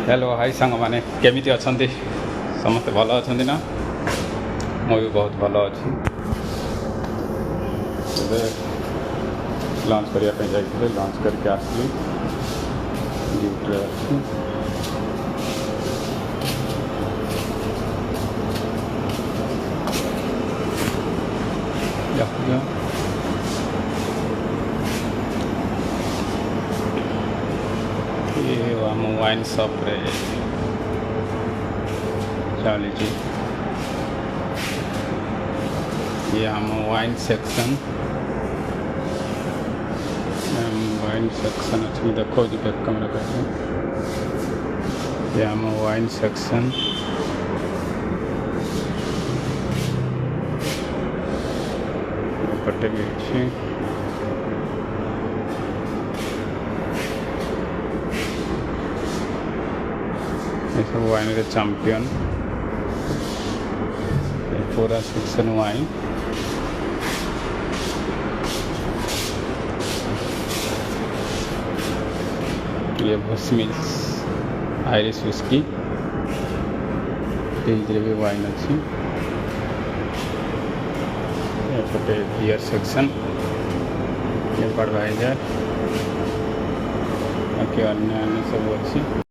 Hello hi सांग मैंने केमिति अछंती समस्ते भल अछंती ना मु भी बहुत भल अच्छी लंच करने जाइए लंच करके आसली ड्यूटी अच्छी ये आम वाइन शॉप रे चली ये आम वाइन सेक्शन अच्छी देखो जी बैक कैमरा पे ये आम वाइन सेक्शन पटे भी अच्छी ये सब वाइन रे चैंपियन पूरा सेक्शन वाइन ये बसमिल्स आयरिश व्हिस्की भी वाइन अच्छी एपटे बियर सेक्शन ये बड़वाइजर बाकी अन्य सब अच्छी।